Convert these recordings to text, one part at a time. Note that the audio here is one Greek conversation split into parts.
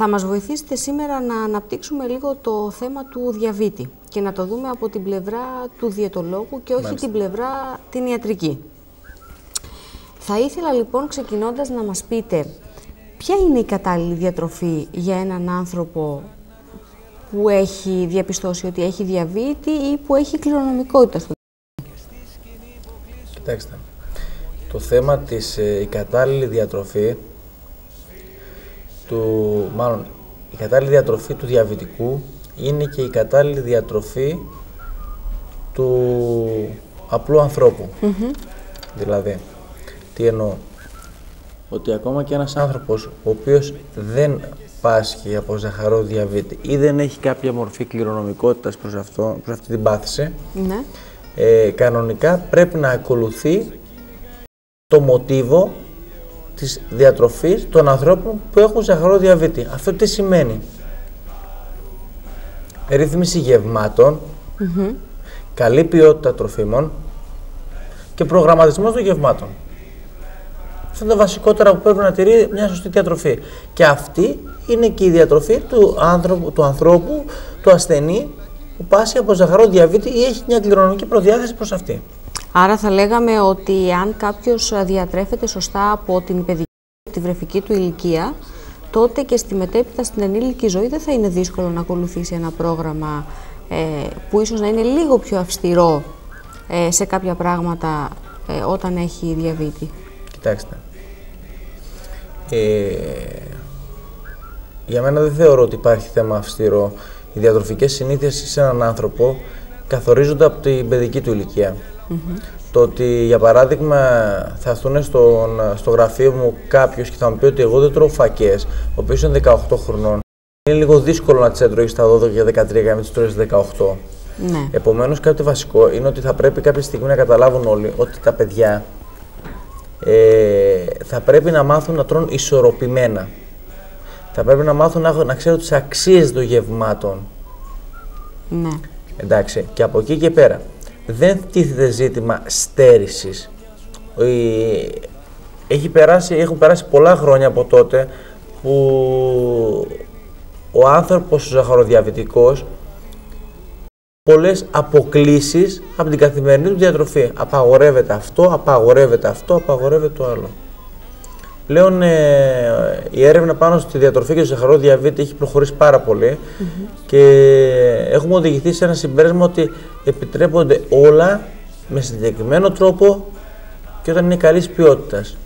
Θα μας βοηθήσετε σήμερα να αναπτύξουμε λίγο το θέμα του διαβήτη και να το δούμε από την πλευρά του διαιτολόγου και όχι Μάλιστα. την πλευρά την ιατρική. Θα ήθελα λοιπόν ξεκινώντας να μας πείτε ποια είναι η κατάλληλη διατροφή για έναν άνθρωπο που έχει διαπιστώσει ότι έχει διαβήτη ή που έχει κληρονομικότητα στο Κοιτάξτε, το θέμα της η κατάλληλη διατροφή η κατάλληλη διατροφή του διαβητικού είναι και η κατάλληλη διατροφή του απλού ανθρώπου. Δηλαδή, τι εννοώ? Ότι ακόμα και ένας άνθρωπος ο οποίος δεν πάσχει από ζαχαρό διαβήτη ή δεν έχει κάποια μορφή κληρονομικότητας προς αυτή την πάθηση, Ναι. Κανονικά πρέπει να ακολουθεί το μοτίβο της διατροφής των ανθρώπων που έχουν ζαχαρό διαβήτη. Αυτό τι σημαίνει? Ρύθμιση γευμάτων, καλή ποιότητα τροφίμων και προγραμματισμός των γευμάτων. Αυτά είναι τα βασικότερα που πρέπει να τηρεί μια σωστή διατροφή. Και αυτή είναι και η διατροφή του ανθρώπου, του ασθενή που πάσχει από ζαχαρό διαβήτη ή έχει μια κληρονομική προδιάθεση προς αυτή. Άρα θα λέγαμε ότι αν κάποιος διατρέφεται σωστά από την παιδική, τη βρεφική του ηλικία, τότε και στη μετέπειτα στην ενήλικη ζωή δεν θα είναι δύσκολο να ακολουθήσει ένα πρόγραμμα που ίσως να είναι λίγο πιο αυστηρό σε κάποια πράγματα όταν έχει διαβήτη. Κοιτάξτε, για μένα δεν θεωρώ ότι υπάρχει θέμα αυστηρό. Οι διατροφικές συνήθειες σε έναν άνθρωπο καθορίζονται από την παιδική του ηλικία. Το ότι, για παράδειγμα, θα έρθουν στο γραφείο μου κάποιος και θα μου πει ότι εγώ δεν τρώω φακές, ο οποίος είναι 18 χρονών, είναι λίγο δύσκολο να τις έτρωγες στα 12 και 13 για να μην τις τρώγεις 18. Ναι. Επομένως, κάτι βασικό είναι ότι θα πρέπει κάποια στιγμή να καταλάβουν όλοι ότι τα παιδιά θα πρέπει να μάθουν να τρώνε ισορροπημένα. Θα πρέπει να μάθουν να ξέρουν τις αξίες των γευμάτων. Ναι. Εντάξει, και από εκεί και πέρα δεν τίθεται ζήτημα στέρησης. Έχουν περάσει πολλά χρόνια από τότε που ο άνθρωπος ο ζαχαροδιαβητικός πολλές αποκλίσεις από την καθημερινή του διατροφή. Απαγορεύεται αυτό, απαγορεύεται αυτό, απαγορεύεται το άλλο. Πλέον η έρευνα πάνω στη διατροφή και στο ζαχαρό διαβήτη έχει προχωρήσει πάρα πολύ και έχουμε οδηγηθεί σε ένα συμπέρασμα ότι επιτρέπονται όλα με συγκεκριμένο τρόπο και όταν είναι καλής ποιότητας.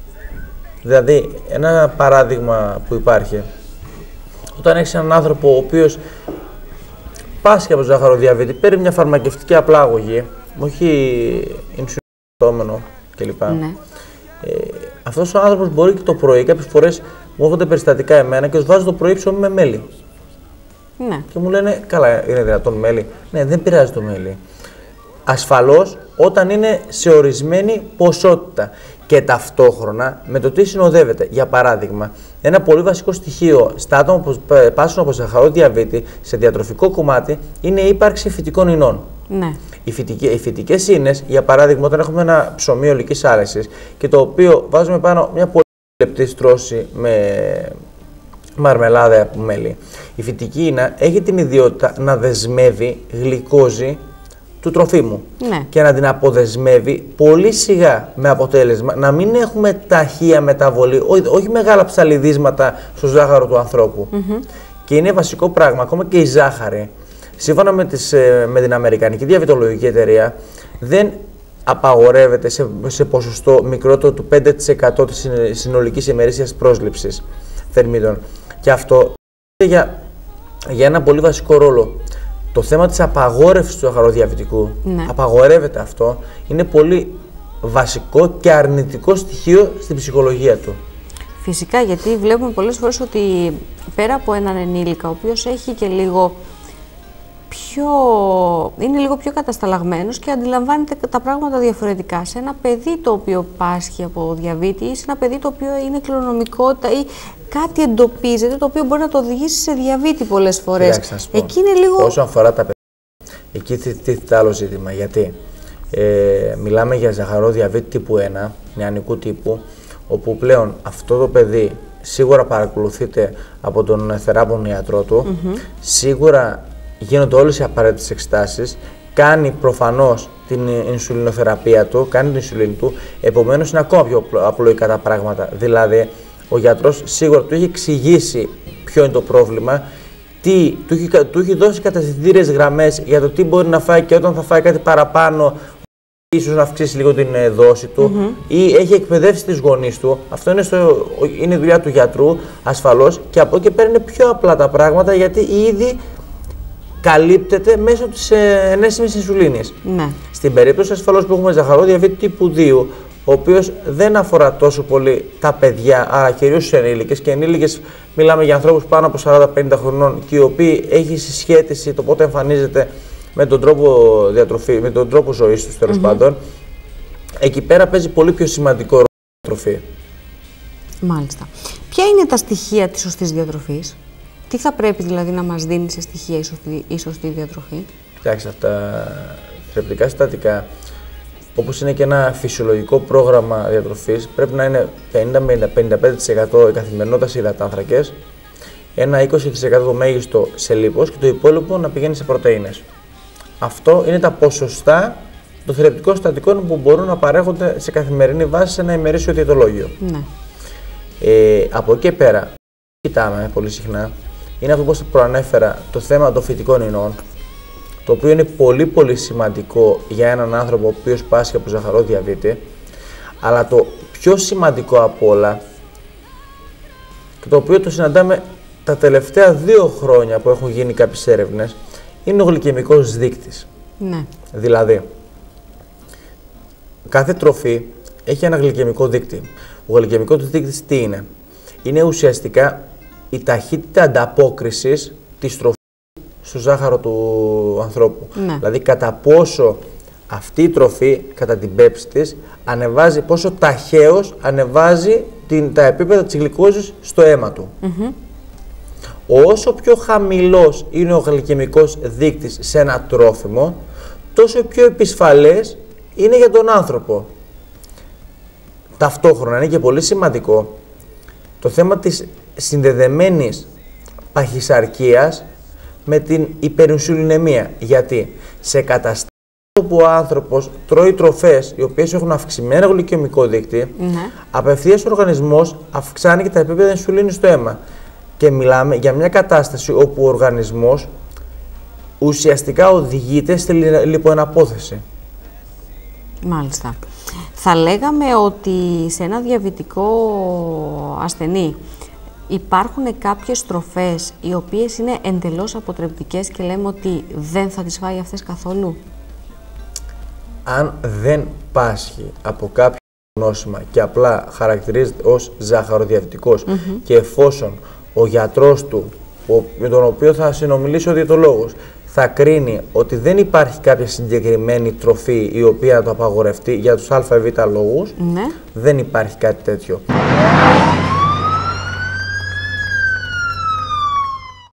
Δηλαδή, ένα παράδειγμα που υπάρχει, όταν έχεις έναν άνθρωπο ο οποίος πάσχει από ζάχαρο διαβήτη, παίρνει μια φαρμακευτική απλά αγωγή, όχι ινσουλινοδοτόμενο κλπ. Ναι. Αυτός ο άνθρωπος μπορεί και το πρωί, κάποιες φορές μου έρχονται περιστατικά εμένα και τους βάζω το πρωί ψωμί με μέλι. Ναι. Και μου λένε, καλά, είναι δυνατόν μέλι? Ναι, δεν πειράζει το μέλι. Ασφαλώς όταν είναι σε ορισμένη ποσότητα και ταυτόχρονα με το τι συνοδεύεται. Για παράδειγμα, ένα πολύ βασικό στοιχείο στα άτομα που πάσχουν από ζαχαρό διαβήτη σε διατροφικό κομμάτι είναι η ύπαρξη φυτικών ινών. Ναι. Οι φυτικές ίνες, για παράδειγμα, όταν έχουμε ένα ψωμί ολικής άρεσης και το οποίο βάζουμε πάνω μια πολύ λεπτή στρώση με μαρμελάδα από μέλι, η φυτική ίνα έχει την ιδιότητα να δεσμεύει γλυκόζη του τροφίμου και να την αποδεσμεύει πολύ σιγά, με αποτέλεσμα να μην έχουμε ταχεία μεταβολή, όχι μεγάλα ψαλιδίσματα στο ζάχαρο του ανθρώπου. Και είναι βασικό πράγμα, ακόμα και η ζάχαρη, σύμφωνα με την Αμερικανική Διαβητολογική Εταιρεία, δεν απαγορεύεται σε ποσοστό μικρότερο του 5% της συνολικής ημερήσιας πρόσληψης θερμίδων. Και αυτό για ένα πολύ βασικό ρόλο. Το θέμα της απαγόρευσης του ζαχαροδιαβητικού, απαγορεύεται αυτό, είναι πολύ βασικό και αρνητικό στοιχείο στην ψυχολογία του. Φυσικά, γιατί βλέπουμε πολλές φορές ότι πέρα από έναν ενήλικα, ο οποίος έχει και είναι λίγο πιο κατασταλαγμένος και αντιλαμβάνεται τα πράγματα διαφορετικά. Σε ένα παιδί το οποίο πάσχει από διαβήτη ή σε ένα παιδί το οποίο είναι κληρονομικότητα ή κάτι εντοπίζεται το οποίο μπορεί να το οδηγήσει σε διαβήτη πολλές φορές. Κοιτάξτε, να σου πω, εκεί είναι λίγο... Όσον αφορά τα παιδιά, εκεί τίθεται άλλο ζήτημα. Γιατί μιλάμε για ζαχαρό διαβήτη τύπου 1, νεανικού τύπου, όπου πλέον αυτό το παιδί σίγουρα παρακολουθείται από τον θεράπον ιατρό του, σίγουρα γίνονται όλες οι απαραίτητες εξετάσεις, κάνει προφανώς την ινσουλινοθεραπεία του, κάνει την ινσουλίνη του, επομένως είναι ακόμα πιο απλοϊκά τα πράγματα. Δηλαδή, ο γιατρός σίγουρα του έχει εξηγήσει ποιο είναι το πρόβλημα, του έχει δώσει κατευθυντήριες γραμμές για το τι μπορεί να φάει και όταν θα φάει κάτι παραπάνω, ίσως να αυξήσει λίγο την δόση του ή έχει εκπαιδεύσει τις γονείς του. Αυτό είναι η δουλειά του γιατρού ασφαλώς και από εκεί πέρα είναι πιο απλά τα πράγματα γιατί ήδη καλύπτεται μέσω της ενέσιμης ινσουλίνης. Ναι. Στην περίπτωση ασφαλώς που έχουμε ζαχαροδιαβήτη τύπου 2, ο οποίος δεν αφορά τόσο πολύ τα παιδιά, αλλά κυρίως τους ενήλικες. Και ενήλικες μιλάμε για ανθρώπους πάνω από 40-50 χρονών και οι οποίοι έχει συσχέτιση το πότε εμφανίζεται με τον τρόπο διατροφή, με τον τρόπο ζωής τους τέλος πάντων. Εκεί πέρα παίζει πολύ πιο σημαντικό ρόλο η διατροφή. Μάλιστα. Ποια είναι τα στοιχεία της σωστής διατροφής? Τι θα πρέπει δηλαδή να μας δίνει σε στοιχεία η σωστή διατροφή? Κοιτάξτε, αυτά θρεπτικά συστατικά, όπως είναι και ένα φυσιολογικό πρόγραμμα διατροφής, πρέπει να είναι 50-55% η καθημερινότητα σε υδατάνθρακες, ένα 20% το μέγιστο σε λίπος και το υπόλοιπο να πηγαίνει σε πρωτεΐνες. Αυτό είναι τα ποσοστά των θρεπτικών συστατικών που μπορούν να παρέχονται σε καθημερινή βάση σε ένα ημερήσιο διαιτολόγιο. Ναι. Από εκεί πέρα, κοιτάμε πολύ συχνά, είναι αυτό που προανέφερα, το θέμα των φυτικών ινών, το οποίο είναι πολύ σημαντικό για έναν άνθρωπο ο οποίος πάσχει από ζαχαροδιαβήτη, αλλά το πιο σημαντικό από όλα, και το οποίο το συναντάμε τα τελευταία 2 χρόνια που έχουν γίνει κάποιες έρευνες, είναι ο γλυκαιμικός δείκτης. Ναι. Δηλαδή, κάθε τροφή έχει ένα γλυκαιμικό δείκτη. Ο γλυκαιμικός δείκτης τι είναι? Είναι ουσιαστικά η ταχύτητα ανταπόκρισης της τροφής στο ζάχαρο του ανθρώπου. Ναι. Δηλαδή, κατά πόσο αυτή η τροφή, κατά την πέψη της, ανεβάζει, πόσο ταχαίως ανεβάζει τα επίπεδα της γλυκόζης στο αίμα του. Όσο πιο χαμηλός είναι ο γλυκαιμικός δείκτης σε ένα τρόφιμο, τόσο πιο επισφαλές είναι για τον άνθρωπο. Ταυτόχρονα είναι και πολύ σημαντικό το θέμα της συνδεδεμένης παχυσαρκίας με την υπερινσουλινεμία. Γιατί σε καταστάσεις όπου ο άνθρωπος τρώει τροφές οι οποίες έχουν αυξημένο γλυκαιμικό δείκτη, απευθείας ο οργανισμός αυξάνει και τα επίπεδα ινσουλίνης στο αίμα. Και μιλάμε για μια κατάσταση όπου ο οργανισμός ουσιαστικά οδηγείται στη λιποαναπόθεση. Μάλιστα. Θα λέγαμε ότι σε ένα διαβητικό ασθενή υπάρχουν κάποιες τροφές οι οποίες είναι εντελώς αποτρεπτικές και λέμε ότι δεν θα τις φάει αυτές καθόλου? Αν δεν πάσχει από κάποιο νόσημα και απλά χαρακτηρίζεται ως ζαχαροδιαβητικός και εφόσον ο γιατρός του, με τον οποίο θα συνομιλήσει ο διαιτολόγος, θα κρίνει ότι δεν υπάρχει κάποια συγκεκριμένη τροφή η οποία το απαγορευτεί για τους ΑΒ λόγους, δεν υπάρχει κάτι τέτοιο.